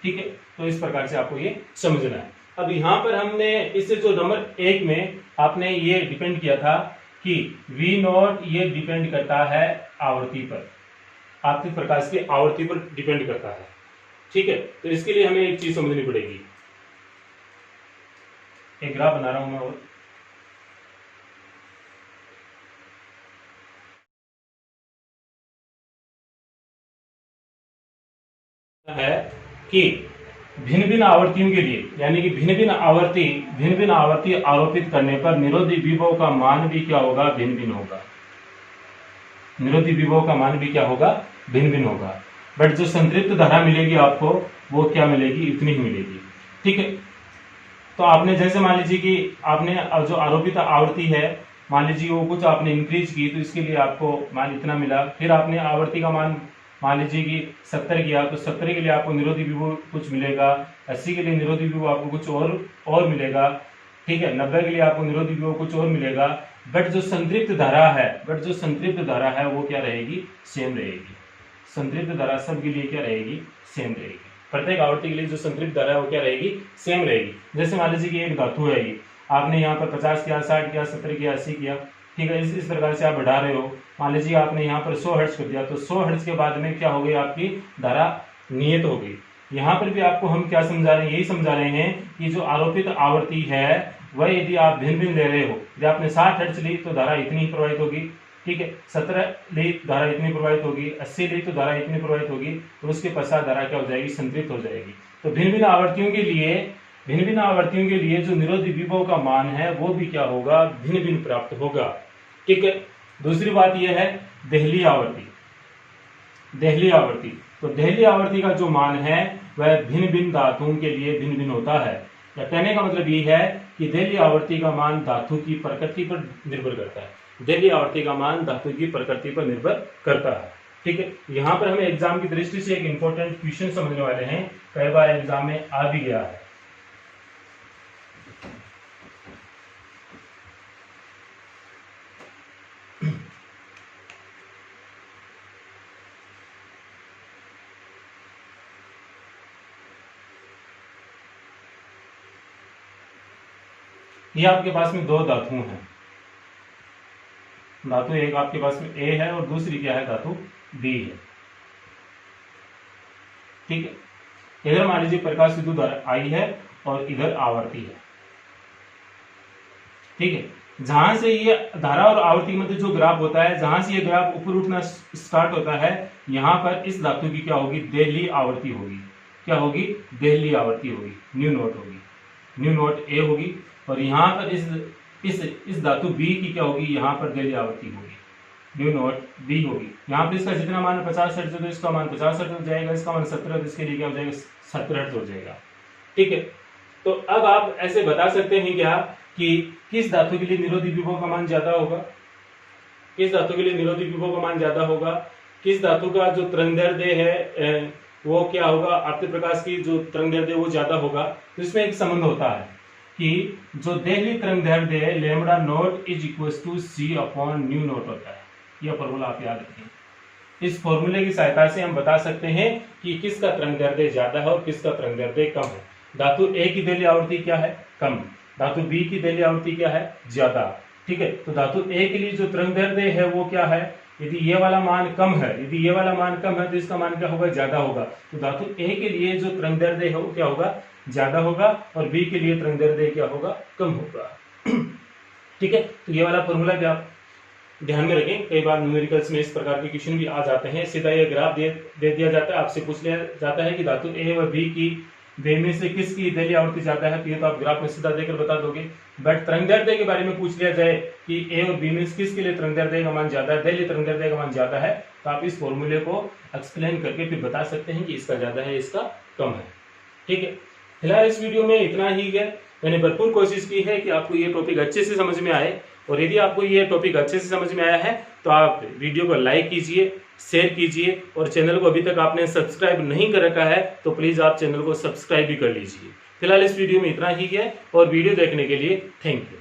ठीक है, तो इस प्रकार से आपको ये समझना है। अब यहाँ पर हमने इससे जो नंबर 1 में आपने ये डिपेंड किया था कि V0 ये डिपेंड करता है आवर्ती पर, आपतित प्रकाश की आवर्ती पर डिपेंड करता है। ठीक है, तो इसके लिए हमें एक चीज समझनी पड़ेगी। एक ग्राफ बना रहा हूं मैं और है कि भिन्न भिन्न आवर्तियों के लिए यानी कि भिन्न भिन्न आवर्ती आरोपित करने पर निरोधी विभव का मान भी क्या होगा, भिन्न भिन्न होगा। निरोधी विभव का मान भी क्या होगा, भिन्न भिन्न होगा। बट जो संतृप्त धारा मिलेगी आपको वो क्या मिलेगी, इतनी ही मिलेगी। ठीक है, तो आपने जैसे मान लीजिए कि आपने जो आरोपित आवृत्ति है मान लीजिए वो कुछ आपने इंक्रीज की तो इसके लिए आपको मान इतना मिला। फिर आपने आवर्ती का मान मान लीजिए कि 70 किया तो 70 के लिए आपको निरोधी विभव कुछ मिलेगा, 80 के लिए निरोधी विभव आपको कुछ और मिलेगा। ठीक है, 90 के लिए आपको निरोधी विभव कुछ और मिलेगा। बट जो संतृप्त धारा है वो क्या रहेगी, सेम रहेगी। संतृप्त धारा सबके लिए क्या रहेगी, सेम रहेगी। प्रत्येक आवर्ती के लिए जो संतृप्त धारा है वो क्या रहेगी, सेम रहेगी। जैसे मान लीजिए कि एक धातु है ये, आपने यहाँ पर 50 किया, 60 किया, 70 किया, 80 किया। ठीक है, इस प्रकार से आप बढ़ा रहे हो। मान लीजिए आपने यहाँ पर 100 हर्ट्ज कर दिया तो 100 हर्ट्ज के बाद में क्या हो गई, आपकी धारा नियत हो गई। यहाँ पर भी आपको हम क्या समझा रहे हैं, यही समझा रहे हैं कि जो आरोपित आवृत्ति है वह यदि आप भिन्न भिन्न ले रहे हो, यदि आपने 60 हर्ट्ज ली तो धारा इतनी ही प्रवाहित होगी। ठीक है, 17 ली धारा इतनी प्रवाहित होगी, 80 ली तो धारा इतनी प्रवाहित होगी, तो उसके पश्चात धारा क्या हो जाएगी, संतृप्त हो जाएगी। तो भिन्न भिन्न आवर्तियों के लिए जो निरोधी विभव का मान है वो भी क्या होगा, भिन्न भिन्न प्राप्त होगा। ठीक है, दूसरी बात यह है देहली आवर्ती। तो देहली आवर्ती का जो मान है वह भिन्न भिन्न धातुओं के लिए भिन्न भिन्न होता है। या कहने का मतलब ये है कि देहली आवर्ती का मान धातु की प्रकृति पर निर्भर करता है। देहली आवर्ती का मान धातु की प्रकृति पर निर्भर करता है। ठीक है, यहाँ पर हमें एग्जाम की दृष्टि से एक इंपॉर्टेंट क्वेश्चन समझने वाले हैं, कई बार एग्जाम में आ भी गया है। ये आपके पास में दो धातु हैं। धातु एक आपके पास में ए है और दूसरी क्या है, धातु बी है। ठीक है, इधर मान लीजिए प्रकाश विद्युत धारा आई है और इधर आवर्ती है। ठीक है, जहां से ये धारा और आवर्ती के मध्य जो ग्राफ होता है, जहां से ये ग्राफ ऊपर उठना स्टार्ट होता है, यहां पर इस धातु की क्या होगी, देहली आवर्ती होगी। क्या होगी, देहली आवर्ती होगी, न्यू नोट होगी, न्यू नोट ए होगी। और यहाँ पर इस धातु बी की क्या होगी, यहाँ पर देहली आवर्ती होगी, न्यू नोट बी होगी। यहाँ पर इसका जितना मान 50 हर्ट्ज तो इसका मान 50 हर्ट्ज हो जाएगा, इसका मान 70 तो इसके लिए क्या हो जाएगा, 70 हर्ट्ज हो जाएगा। ठीक है, तो अब आप ऐसे बता सकते हैं क्या कि किस धातु के लिए निरोधी विभव का मान ज्यादा होगा, किस धातु के लिए निरोधी विभव का मान ज्यादा होगा, किस धातु का जो तरंगदैर्ध्य है वो क्या होगा, आपतित प्रकाश की जो तरंगदैर्ध्य वो ज्यादा होगा। तो इसमें एक संबंध होता है कि जो देहली तरंगदैर्ध्य lambda naught is equal to C upon nu naught होता है। यह फॉर्मूला आप याद रखें। इस फॉर्मूले की सहायता से हम बता सकते हैं कि किसका तरंगदैर्ध्य ज्यादा है और किसका तरंगदैर्ध्य कम है। धातु ए की दैर्ध्य आवृत्ति क्या है? कम। धातु बी की दैर्ध्य आवृत्ति क्या है? ज्यादा। ठीक है, तो धातु ए के लिए जो तरंगदैर्ध्य है वो क्या है? यदि ये वाला मान कम है, यदि ये वाला मान कम है तो इसका मान क्या होगा? ज्यादा होगा। तो धातु ए के लिए जो तरंगदैर्ध्य है वो क्या होगा? ज्यादा होगा, और बी के लिए तरंगदैर्ध्य क्या होगा? कम होगा। ठीक है, तो ये वाला फॉर्मूला भी आप ध्यान में रखें। कई बार न्यूमेरिकल्स में इस प्रकार के क्वेश्चन भी आ जाते हैं। सीधा ये ग्राफ दे दिया जाता है, आपसे पूछ लिया जाता है कि धातु ए व बी की वे में से किसकी दैर्ध्य आवृत्ति ज्यादा है, तो ये तो आप ग्राफ में सीधा देकर बता दोगे। बट तरंगदैर्ध्य के बारे में पूछ लिया जाए कि ए और बी में किसके लिए तरंगदैर्ध्य का मान ज्यादा है, दैर्ध्य तरंगदैर्ध्य का मान ज्यादा है, तो आप इस फॉर्मूले को एक्सप्लेन करके फिर बता सकते हैं कि इसका ज्यादा है, इसका कम है। ठीक है, फिलहाल इस वीडियो में इतना ही है। मैंने भरपूर कोशिश की है कि आपको ये टॉपिक अच्छे से समझ में आए, और यदि आपको ये टॉपिक अच्छे से समझ में आया है तो आप वीडियो को लाइक कीजिए, शेयर कीजिए, और चैनल को अभी तक आपने सब्सक्राइब नहीं कर रखा है तो प्लीज आप चैनल को सब्सक्राइब भी कर लीजिए। फिलहाल इस वीडियो में इतना ही है, और वीडियो देखने के लिए थैंक यू।